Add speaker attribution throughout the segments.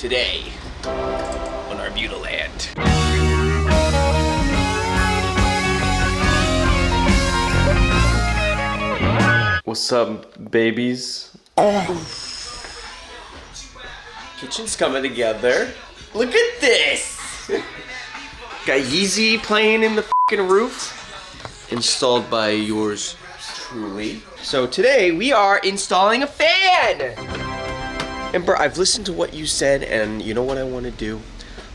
Speaker 1: Today on Arbutaland. What's up, babies? Kitchen's coming together. Look at this! Got Yeezy playing in the fucking roof. Installed by yours truly. So today we are installing a fan! And bro, I've listened to what you said, and you know what I want to do?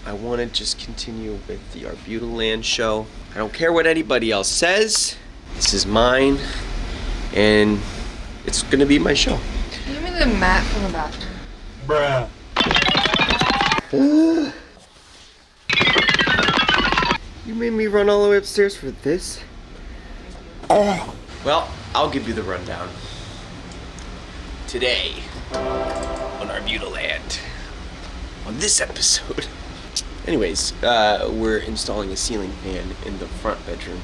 Speaker 1: I want to just continue with the Arbutaland show. I don't care what anybody else says. This is mine, and it's gonna be my show.
Speaker 2: Give me the mat from the bathroom.
Speaker 3: Bruh.
Speaker 1: You made me run all the way upstairs for this? Well, I'll give you the rundown. Today on Arbutaland, on this episode. Anyways, we're installing a ceiling fan in the front bedroom.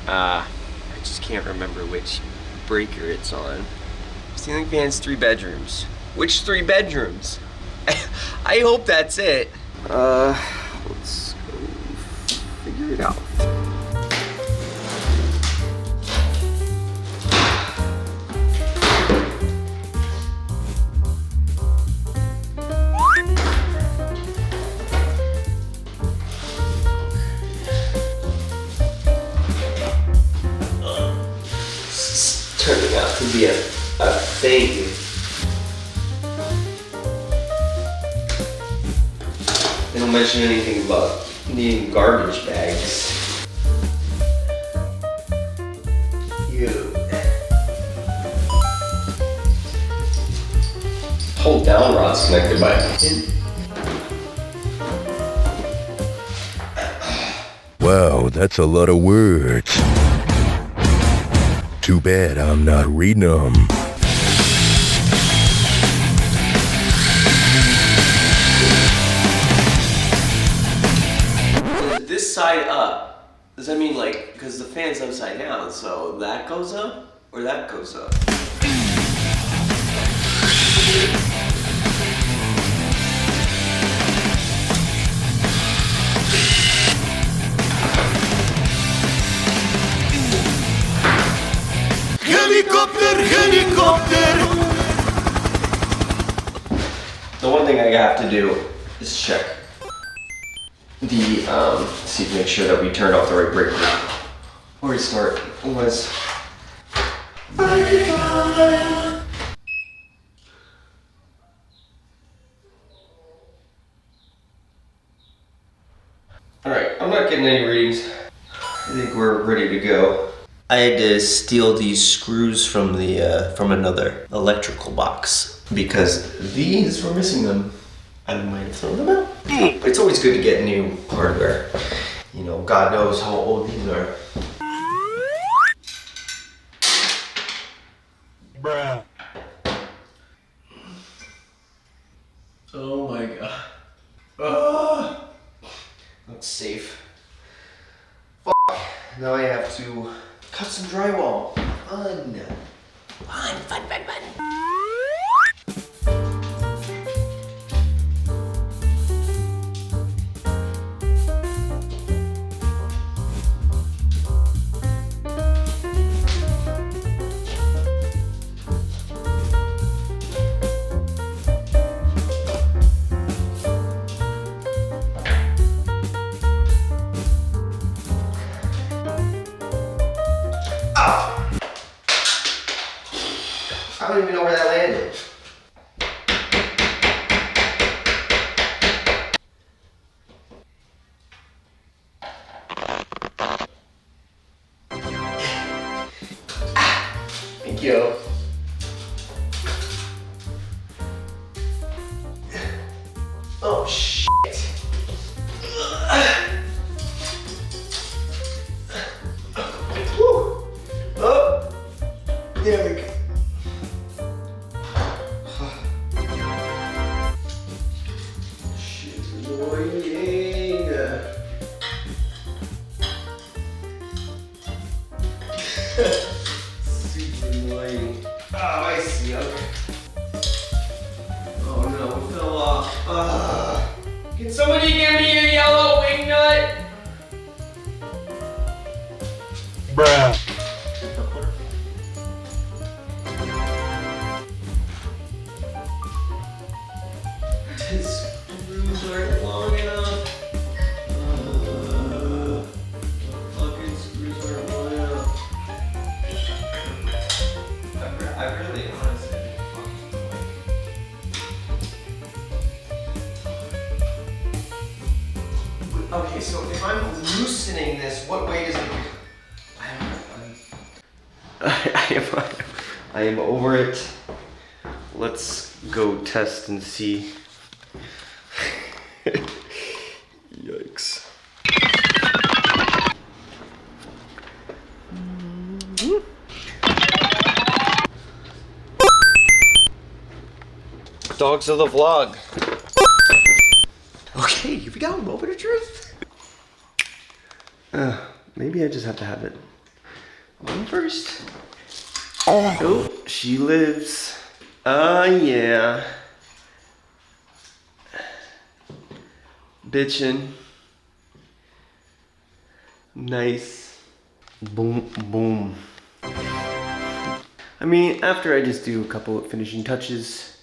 Speaker 1: I just can't remember which breaker it's on. Ceiling fan's 3 bedrooms. Which 3 bedrooms? I hope that's it. Let's go figure it out. Turning out to be a thing. They don't mention anything about needing garbage bags. Ew. Hold down rod's connected by a pin.
Speaker 3: Wow, that's a lot of words. Too bad I'm not reading them.
Speaker 1: So this side up, does that mean like, because the fan's upside down, so that goes up or that goes up?
Speaker 3: Helicopter, helicopter!
Speaker 1: The one thing I have to do is check the, see to make sure that we turned off the right breaker. Or restart was. Alright, I'm not getting any readings. I think we're ready to go. I had to steal these screws from the from another electrical box because these were missing them. I might have thrown them out. But it's always good to get new hardware. You know, God knows how old these are.
Speaker 3: Bruh.
Speaker 1: Oh my god. Oh, looks safe. Fuck. Now I have to cut some drywall. Fun. Fun, fun, fun, fun. I don't even know where that landed. Thank you. Oh shit. Woo. Oh, there we go. Super annoying. Oh, I see. Okay. Oh no, it fell off. The screws aren't long enough. The fucking screws aren't long enough. I really honestly. Okay, so if I'm loosening this, what way does it? I am over it. Let's go test and see. Yikes. Dogs of the vlog. Okay, here we go. Moment of truth. Maybe I just have to have it on first. Oh, she lives. Yeah. Bitchin'. Nice. Boom, boom. I mean, after I just do a couple of finishing touches,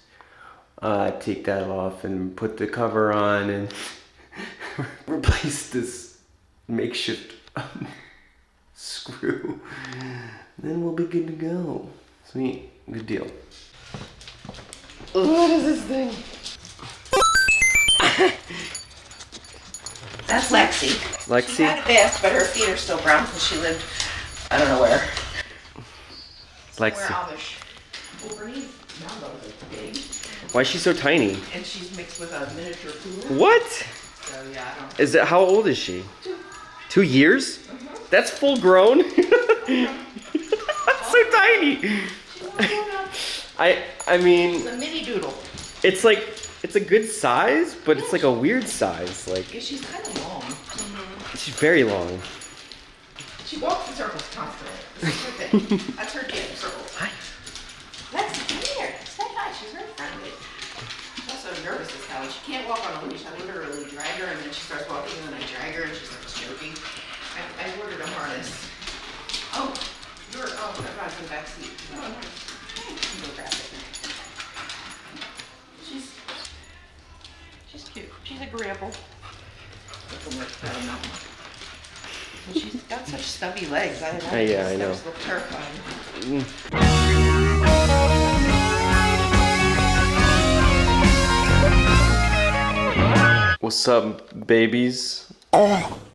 Speaker 1: take that off and put the cover on and replace this makeshift screw. Then we'll be good to go. Sweet, good deal. What is this thing?
Speaker 4: That's Lexi.
Speaker 1: Lexi?
Speaker 4: She had a bath, but her feet are still brown because she lived, I don't know where.
Speaker 1: Lexi.
Speaker 4: Somewhere Amish. Well, Bernie's Mambo is big,
Speaker 1: Why is she so tiny?
Speaker 4: and she's mixed with a miniature poodle.
Speaker 1: What?
Speaker 4: So yeah, I don't.
Speaker 1: Is it, how old is she? 2 years? That's full grown? That's so tiny. I mean,
Speaker 4: It's a mini doodle.
Speaker 1: it's like, it's a good size, but it's like a weird size. Like,
Speaker 4: Yeah, she's kind of long.
Speaker 1: she's very long.
Speaker 4: She walks in circles constantly. That's her thing. That's her game, circles.
Speaker 1: Hi.
Speaker 4: Lexi, come here. Say hi. She's very friendly. She's also nervous as hell. She can't walk on a leash. I literally drag her, and then she starts walking, and then I drag her, and she starts choking. I ordered a harness. Oh, you're, oh, that rides in the back seat. Oh, nice. Hey, go grab it. She's cute. She's agreeable. And she's got such stubby legs.
Speaker 1: Yeah, I know.
Speaker 4: Those look terrifying.
Speaker 1: What's up, babies?